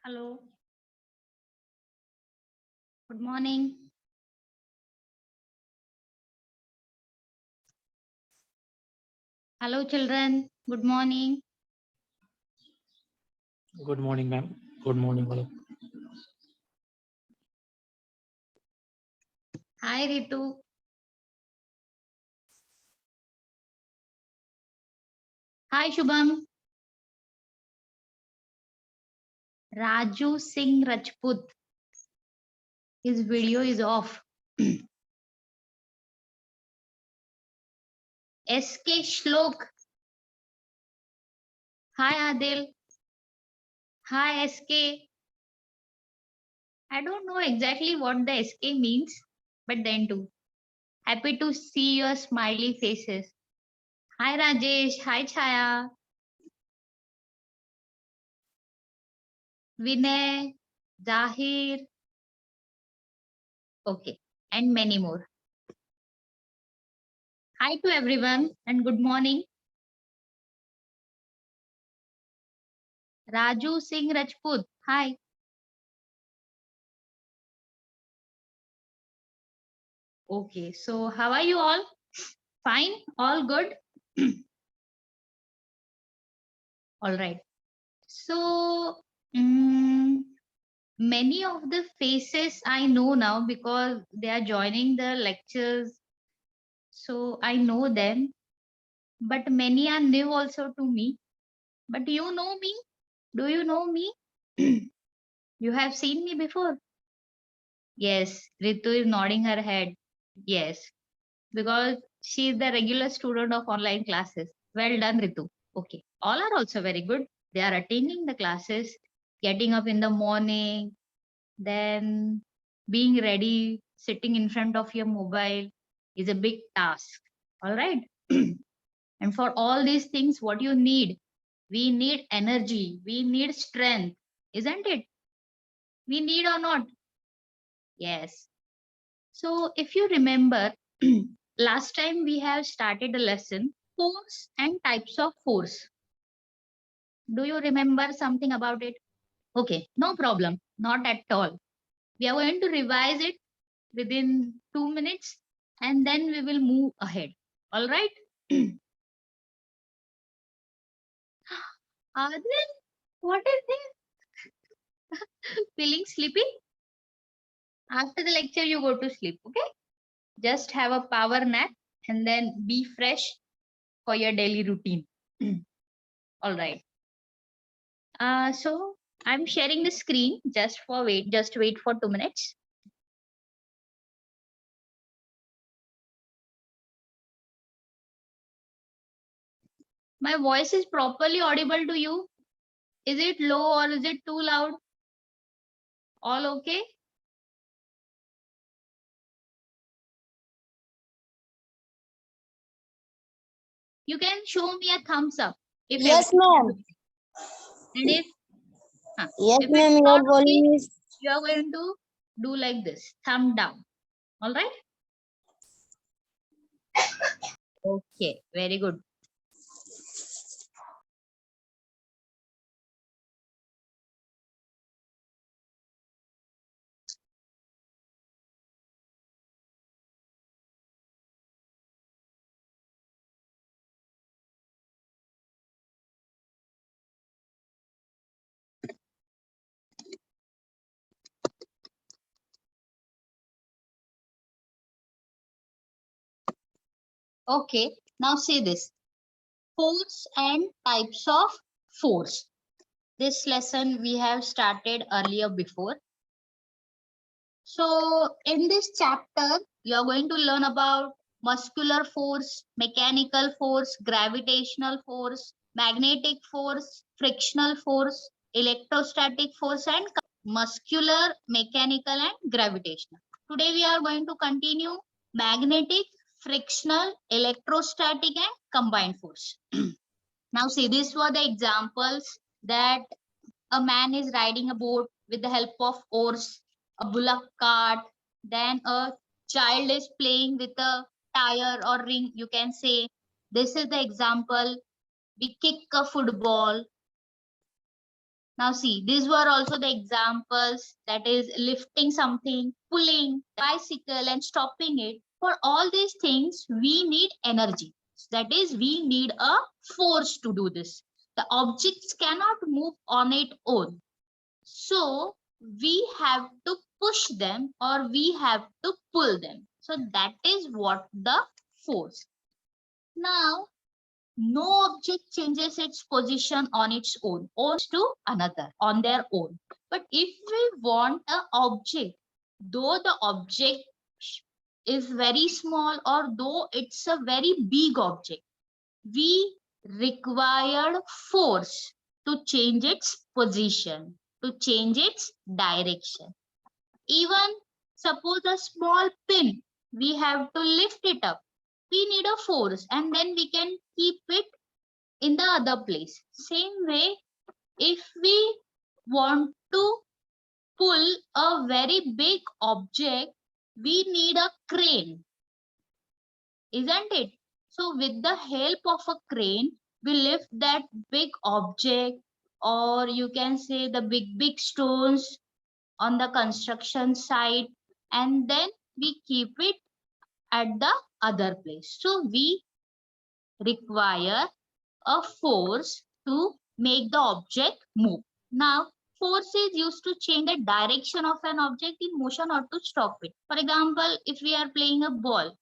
Hello. Good morning. Hello, children. Good morning. Good morning, ma'am. Good morning, all. Hi, Ritu. Hi, Shubham. Raju Singh Rajput. His video is off. SK Shlok. Hi, Adil. Hi, SK. I don't know exactly what the SK means, but then too. Happy to see your smiley faces. Hi, Rajesh. Hi, Chaya. Vinay. Zahir. Okay. And many more. Hi to everyone and good morning. Raju Singh Rajput. Hi. Okay, so how are you all? Fine? All good? All right. So, many of the faces I know now because they are joining the lectures. So, I know them, but many are new also to me. But you know me? Do you know me? You have seen me before? Yes, Ritu is nodding her head. Yes, because she is the regular student of online classes. Well done, Ritu. Okay. All are also very good. They are attending the classes, getting up in the morning, then being ready, sitting in front of your mobile is a big task. All right. And for all these things, what you need? We need energy, we need strength, isn't it? We need or not? Yes. So, if you remember, last time we have started a lesson force and types of force. Do you remember something about it? Okay, no problem, not at all. We are going to revise it within 2 minutes and then we will move ahead. All right? Adil, what is this? Feeling sleepy? After the lecture, you go to sleep, okay? Just have a power nap and then be fresh for your daily routine. All right. So I'm sharing the screen just wait for 2 minutes. My voice is properly audible to you. Is it low or is it too loud? All okay? You can show me a thumbs up if Yes, everything is ma'am. okay. And Yes, if it's ma'am. Your not okay, volume is. you are going to do like this, thumb down. All right? Okay, very good. Okay, now see this. Force and types of force. This lesson we have started earlier before. So in this chapter, you are going to learn about muscular force, mechanical force, gravitational force, magnetic force, frictional force, electrostatic force, and muscular, mechanical, and gravitational. Today we are going to continue magnetic, frictional, electrostatic, and combined force. Now see, these were the examples that a man is riding a boat with the help of oars, a bullock cart, then a child is playing with a tire or ring, you can say. This is the example. We kick a football. Now see, these were also the examples, that is lifting something, pulling bicycle and stopping it. For all these things, we need energy. That is, we need a force to do this. The objects cannot move on its own. So we have to push them or we have to pull them. So that is what the force. Now, no object changes its position on its own, owns to another on their own. But if we want an object, though the object is very small or though it's a very big object, we required force to change its position, to change its direction. Even suppose a small pin, we have to lift it up. We need a force and then we can keep it in the other place. Same way, if we want to pull a very big object, we need a crane, isn't it? So with the help of a crane, we lift that big object, or you can say the big stones on the construction site, and then we keep it at the other place. So we require a force to make the object move. Now, force is used to change the direction of an object in motion or to stop it. For example, if we are playing a ball,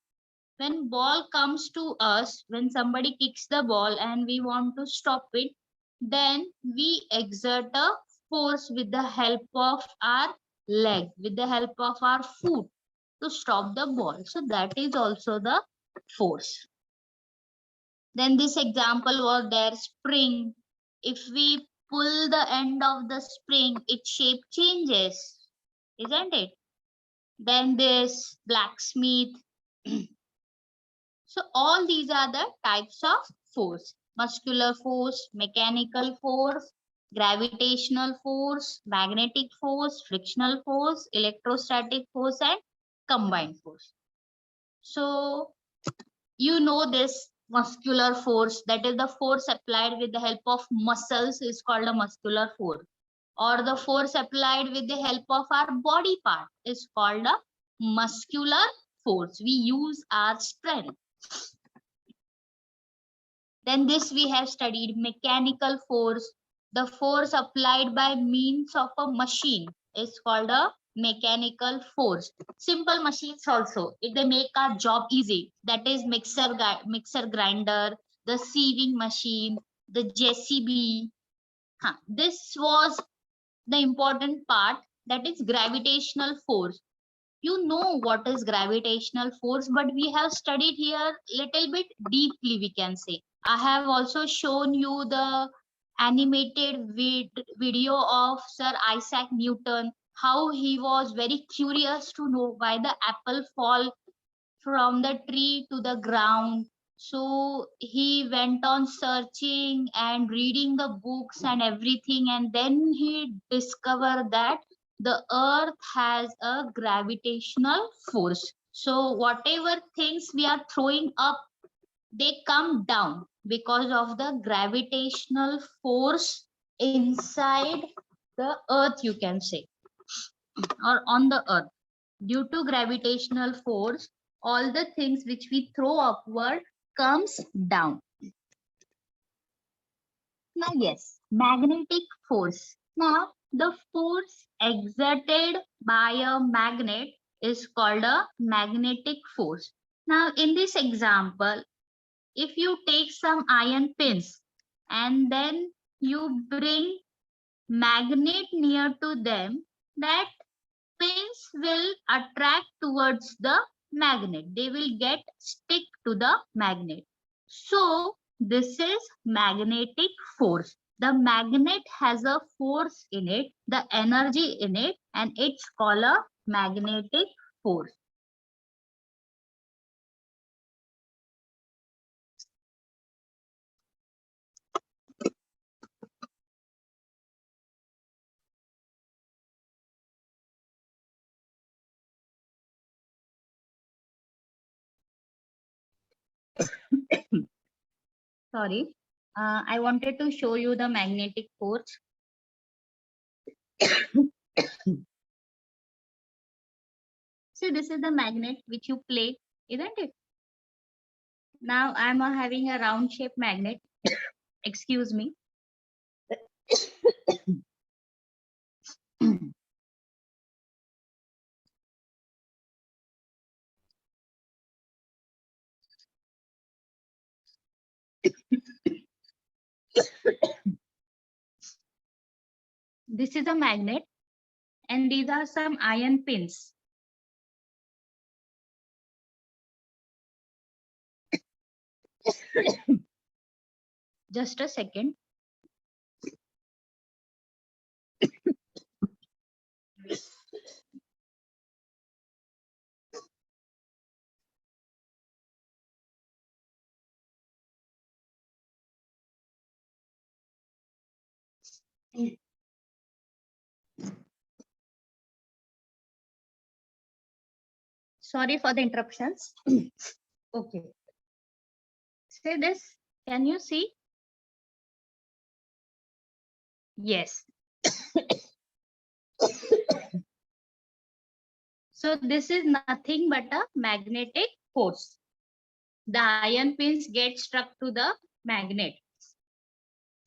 when ball comes to us, when somebody kicks the ball and we want to stop it, then we exert a force with the help of our leg, with the help of our foot to stop the ball. So that is also the force. Then this example was there, spring. If we pull the end of the spring, its shape changes, isn't it? Then this blacksmith. So all these are the types of force: muscular force, mechanical force, gravitational force, magnetic force, frictional force, electrostatic force, and combined force. So you know this muscular force, that is the force applied with the help of muscles, is called a muscular force, or the force applied with the help of our body part is called a muscular force. We use our strength. Then this we have studied mechanical force. The force applied by means of a machine is called a mechanical force. Simple machines also, if they make our job easy, that is mixer grinder, the sieving machine, the JCB. This was the important part, that is gravitational force. You know what is gravitational force, but we have studied here little bit deeply, we can say. I have also shown you the animated video of Sir Isaac Newton, how he was very curious to know why the apple fall from the tree to the ground. So he went on searching and reading the books and everything, and then he discovered that the earth has a gravitational force. So whatever things we are throwing up, they come down because of the gravitational force inside the earth, you can say, or on the earth. Due to gravitational force, all the things which we throw upward comes down. Now yes, magnetic force. Now the force exerted by a magnet is called a magnetic force. Now in this example, if you take some iron pins and then you bring magnet near to them, that pins will attract towards the magnet. They will get stick to the magnet. So this is magnetic force. The magnet has a force in it, the energy in it, and it's called a magnetic force. Sorry, I wanted to show you the magnetic force. See, this is the magnet which you play, isn't it? Now I'm having a round shaped magnet. Excuse me. This is a magnet, and these are some iron pins. Just a second. Sorry for the interruptions. Okay. See this? Can you see? Yes. So this is nothing but a magnetic force. The iron pins get struck to the magnet.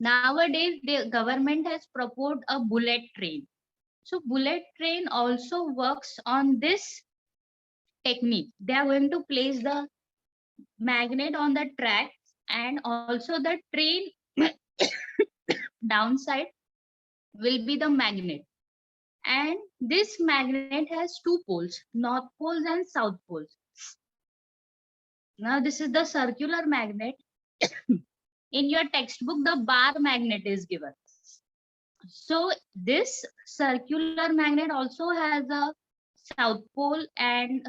Nowadays, the government has proposed a bullet train. So bullet train also works on this technique. They are going to place the magnet on the track, and also the train downside will be the magnet. And this magnet has two poles, north poles and south poles. Now this is the circular magnet. In your textbook, the bar magnet is given. So this circular magnet also has a south pole and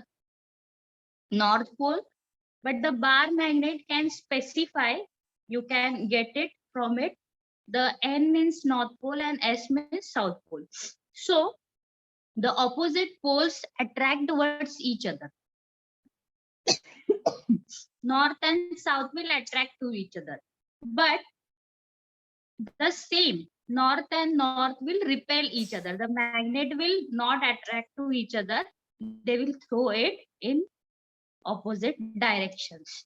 north pole, but the bar magnet can specify, you can get it from it. The N means north pole and S means south pole. So the opposite poles attract towards each other. North and south will attract to each other. But the same, north and north will repel each other. The magnet will not attract to each other. They will throw it in opposite directions.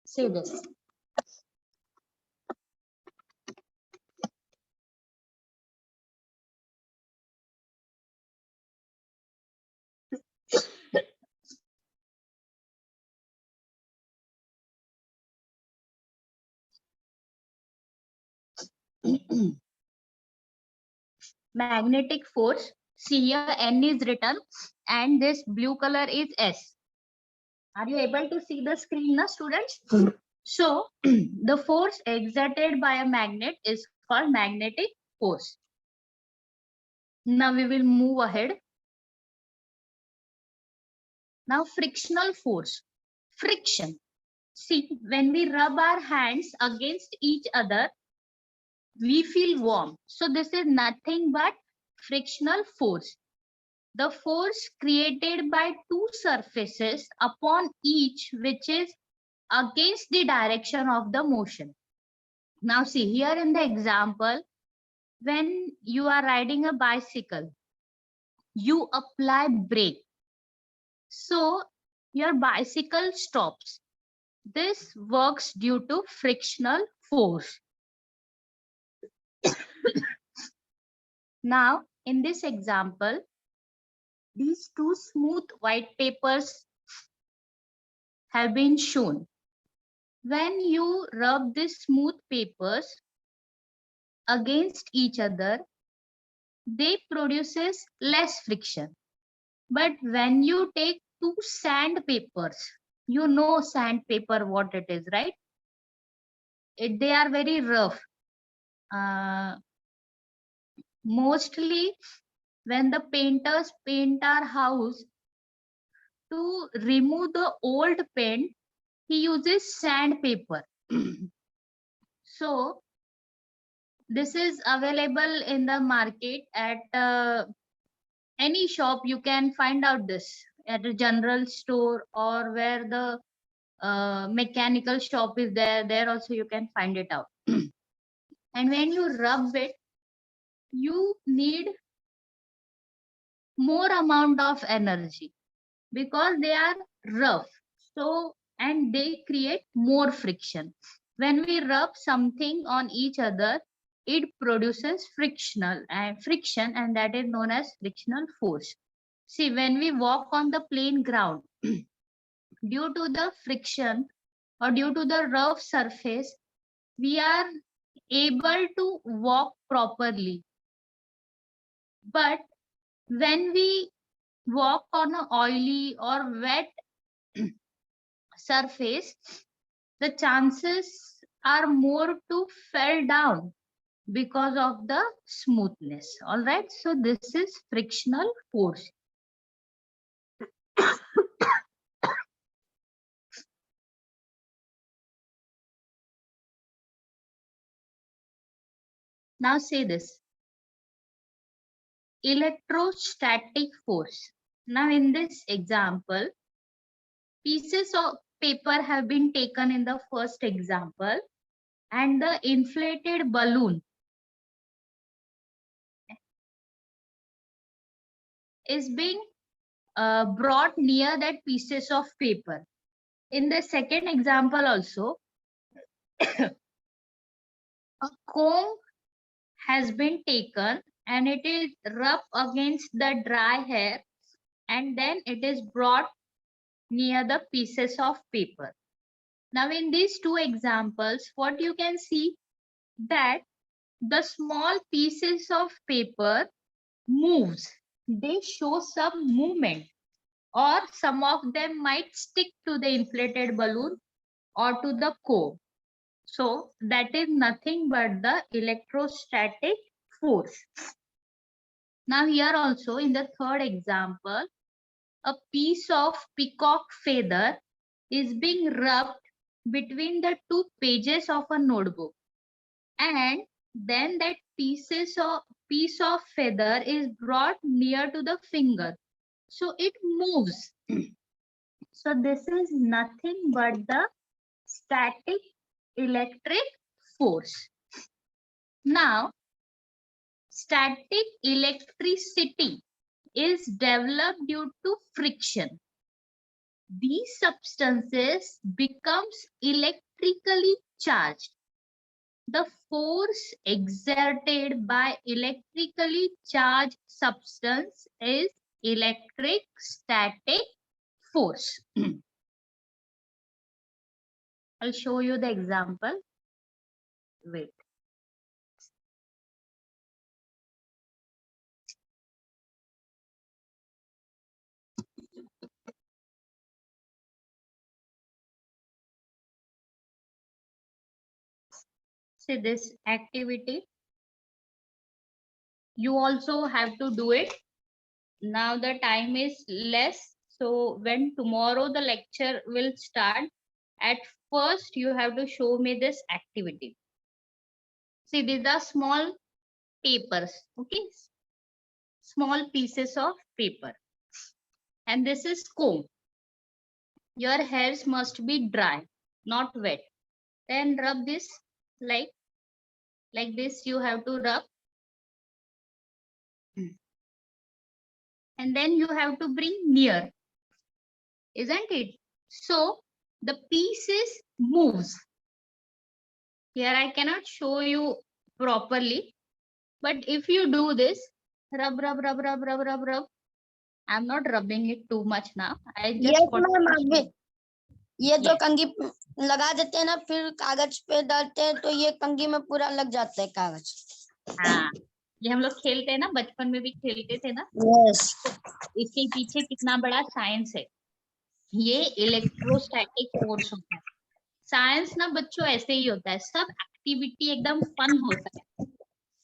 Say this. Magnetic force. See here, N is written and this blue color is S. Are you able to see the screen now, students? So the force exerted by a magnet is called magnetic force. Now we will move ahead. Now frictional force. Friction. See, when we rub our hands against each other, we feel warm. So this is nothing but frictional force. The force created by two surfaces upon each which is against the direction of the motion. Now see here in the example, when you are riding a bicycle, you apply brake. So your bicycle stops. This works due to frictional force. Now, in this example, these two smooth white papers have been shown. When you rub these smooth papers against each other, they produces less friction. But when you take two sandpapers, you know sandpaper what it is, right? They are very rough. Mostly when the painters paint our house, to remove the old paint, he uses sandpaper. So this is available in the market at any shop. You can find out this at a general store, or where the mechanical shop is there also you can find it out. And when you rub it, you need more amount of energy because they are rough. So, and they create more friction. When we rub something on each other, it produces friction, and that is known as frictional force. See, when we walk on the plain ground, due to the friction or due to the rough surface, we are able to walk properly. But when we walk on an oily or wet surface, the chances are more to fall down because of the smoothness. All right, so this is frictional force. Now say this: electrostatic force. Now in this example, pieces of paper have been taken in the first example, and the inflated balloon is being brought near that pieces of paper. In the second example also, a comb has been taken and it is rubbed against the dry hair, and then it is brought near the pieces of paper. Now in these two examples, what you can see, that the small pieces of paper moves. They show some movement, or some of them might stick to the inflated balloon or to the comb. So that is nothing but the electrostatic force. Now here also in the third example, a piece of peacock feather is being rubbed between the two pages of a notebook, and then that piece of feather is brought near to the finger, so it moves. So this is nothing but the static electric force. Now, static electricity is developed due to friction. These substances becomes electrically charged. The force exerted by electrically charged substance is electric static force. I'll show you the example. Wait. See this activity. You also have to do it. Now the time is less. So when tomorrow the lecture will start, at first you have to show me this activity. See, these are small papers, okay? Small pieces of paper. And this is comb. Your hairs must be dry, not wet. Then rub this like this. You have to rub. And then you have to bring near, isn't it? So the pieces moves. Here I cannot show you properly, but if you do this, rub, rub, rub, rub, rub, rub, rub. I'm not rubbing it too much now. I just Yes, want ma'am, to show. ये तो Yes. कंघी लगा देते हैं ना, फिर कागज पे डालते हैं तो ये कंघी में पूरा लग जाता है कागज. हाँ, ये हम लोग खेलते हैं ना, बचपन में भी खेलते थे ना. Yes. इसके पीछे कितना बड़ा साइंस है. ये इलेक्ट्रोस्टैटिक फोर्स होता है. साइंस ना बच्चों ऐसे ही होता है, सब एक्टिविटी एकदम फन होता है.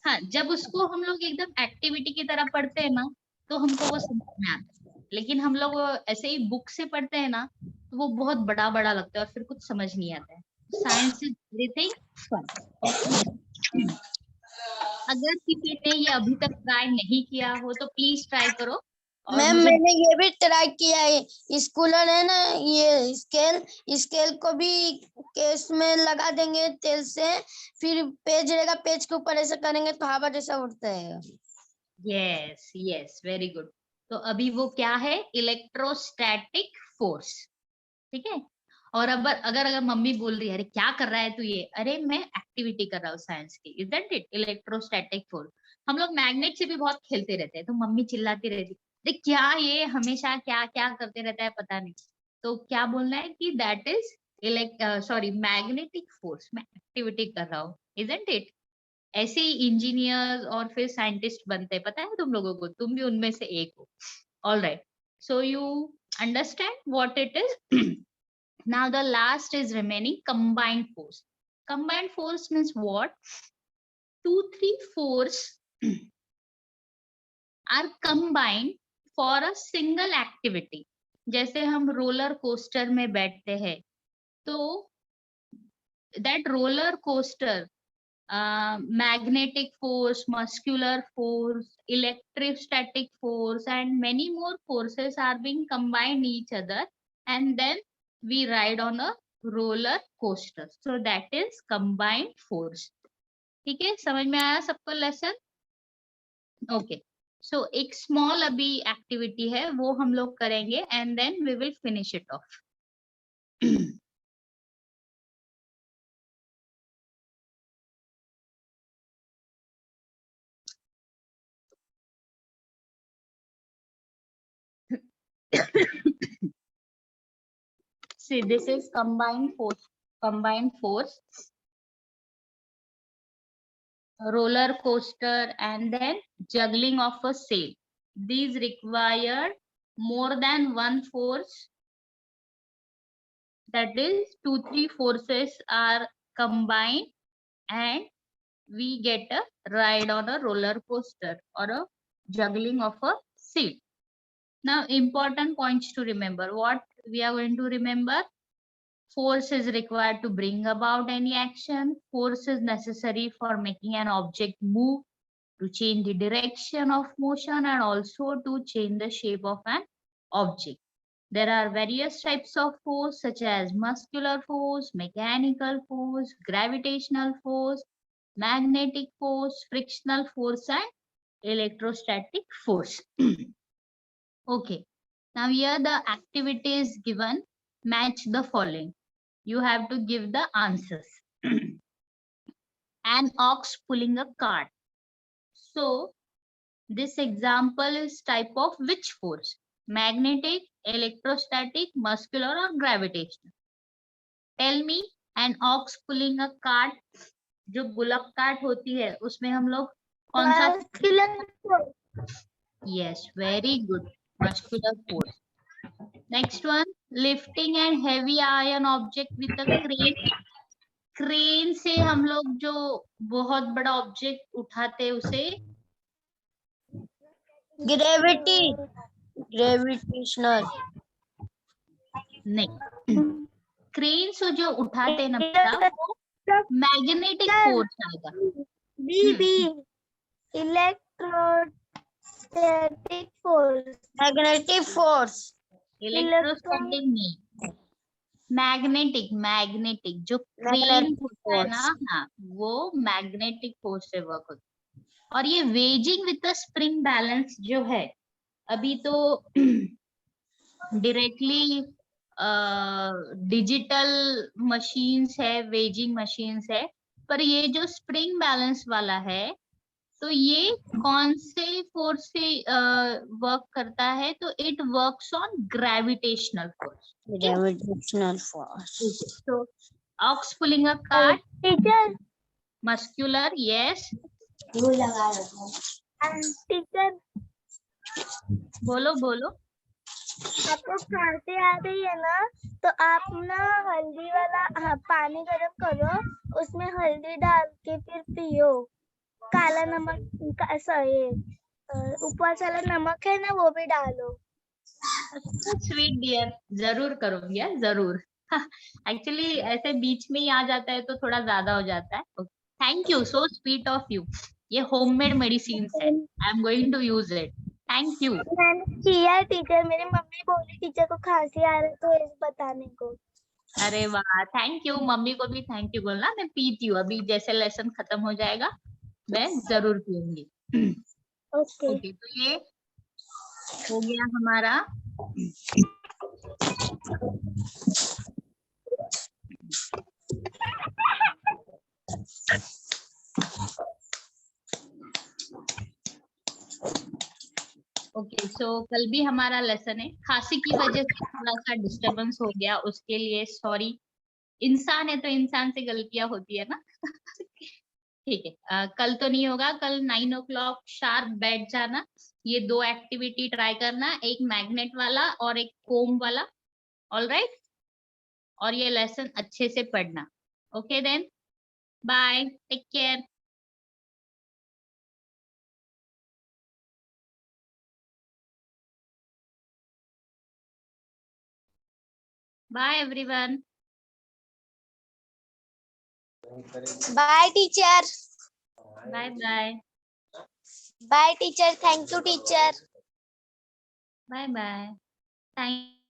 हाँ, जब उसको हम लोग एकदम एक्टिविटी की तरह पढ़ते हैं ना, तो हमको वो समझ में आता है. लेकिन हम लोग ऐसे ही बुक से पढ़ते हैं ना, तो वो बहुत बड़ा बड़ा लगता है और फिर कुछ समझ नहीं आता है. Science is everything fun. अगर किसी ने ये अभी तक ट्राई नहीं किया हो तो प्लीज ट्राई करो और मैम मुझे. मैंने ये भी ट्राई किया है, स्कूलर है ना, ये स्केल को भी केस में लगा देंगे तेल से, फिर पेज रहेगा, पेज के ऊपर ऐसा करेंगे तो हवा जैसा उड़ता है. Yes yes, very good. तो अभी वो क्या है, इलेक्ट्रोस्टैटिक फोर्स. ठीक है. और अब अगर अगर मम्मी बोल रही है अरे क्या कर रहा है तू ये, अरे मैं एक्टिविटी कर रहा हूँ साइंस की, इजंट इट इलेक्ट्रोस्टैटिक फोर्स. हम लोग मैग्नेट से भी बहुत खेलते रहते हैं, तो मम्मी चिल्लाती रहती अरे क्या ये हमेशा क्या क्या करते रहता है पता नहीं. तो क्या बोलना है कि दैट इज मैग्नेटिक फोर्स, मैं एक्टिविटी कर रहा हूँ, इजंट इट. ऐसे ही इंजीनियर और फिर साइंटिस्ट बनते हैं, पता है तुम लोगों को, तुम भी उनमें से एक हो. All right. So you understand what it is. Now the last is remaining combined force. Combined force means what? 2, 3 force are combined for a single activity. जैसे हम रोलर कोस्टर में बैठते हैं, तो that roller coaster, magnetic force, muscular force, electrostatic force, and many more forces are being combined each other, and then we ride on a roller coaster. So that is combined force. ठीक है, समझ में आया सबको lesson? Okay. सो एक small अभी activity है, वो हम लोग करेंगे and then we will finish it off. See, this is combined force. Combined force, roller coaster, and then juggling of a sail. These require more than one force. That is, 2, 3 forces are combined, and we get a ride on a roller coaster or a juggling of a sail. Now, important points to remember. What we are going to remember? Force is required to bring about any action. Force is necessary for making an object move, to change the direction of motion, and also to change the shape of an object. There are various types of force such as muscular force, mechanical force, gravitational force, magnetic force, frictional force, and electrostatic force. Okay. Now here the activity is given. Match the following. You have to give the answers. An ox pulling a cart. So this example is type of which force? Magnetic, electrostatic, muscular, or gravitational? Tell me. An ox pulling a cart. जो bullock cart होती है उसमें हम लोग कौन सा? Yes, very good. Muscular force. Next one, lifting and heavy iron object with a crane. Crane से हम लोग जो बहुत बड़ा ऑब्जेक्ट उठाते हैं उसे ग्रेविटेशनल नहीं, क्रेन से जो उठाते हैं ना बेटा, वो मैग्नेटिक फोर्स आएगा. Electrostatic force. Magnetic force. Electrostatic नहीं, मैग्नेटिक. मैग्नेटिक जो क्रेन होता है ना, हाँ, वो मैग्नेटिक फोर्स से वर्क होता है. और ये waging with the spring balance जो है, अभी तो डायरेक्टली डिजिटल मशीन्स है, वेजिंग मशीन्स है, पर ये जो स्प्रिंग बैलेंस वाला है, तो ये कौन से फोर्स से वर्क करता है? तो it works on gravitational force. Gravitational force. So ox pulling a cart. Teacher. Muscular, yes. Teacher. बोलो बोलो. आपको खांसी आ रही है ना, तो आप ना हल्दी वाला पानी गर्म करो, उसमें हल्दी डाल के फिर पियो. काला नमक ऊपर वाला नमक है ना, वो भी डालो. स्वीट डियर, जरूर करूंगी यार, जरूर। एक्चुअली ऐसे बीच में ही आ जाता है तो थोड़ा ज्यादा हो जाता है। Thank you, so sweet of you. ये होममेड मेडिसिन है, I am going to use it. Thank you. मैंने किया टीचर, मेरी मम्मी बोली टीचर को खांसी आ रहा है तो इस बताने को। अरे वाह, थैंक यू। मम्मी को भी थैंक यू बोलना। मैं पीती हूँ अभी, जैसे लेसन खत्म हो जाएगा मैं जरूर पीऊंगी। ओके। ओके, तो ये हो गया हमारा। ओके, सो कल भी हमारा लेसन है। खांसी की वजह से थोड़ा सा डिस्टरबेंस हो गया, उसके लिए सॉरी। इंसान है तो इंसान से गलतियां होती है ना। ठीक है, कल तो नहीं होगा। कल 9 o'clock शार्प बैठ जाना। ये 2 एक्टिविटी ट्राई करना, एक मैग्नेट वाला और एक कोम वाला। ऑल राइट, और ये लेसन अच्छे से पढ़ना। Okay then, bye, take care. Bye everyone. Bye teacher. Bye bye. Bye teacher, thank you teacher. Bye bye. Thank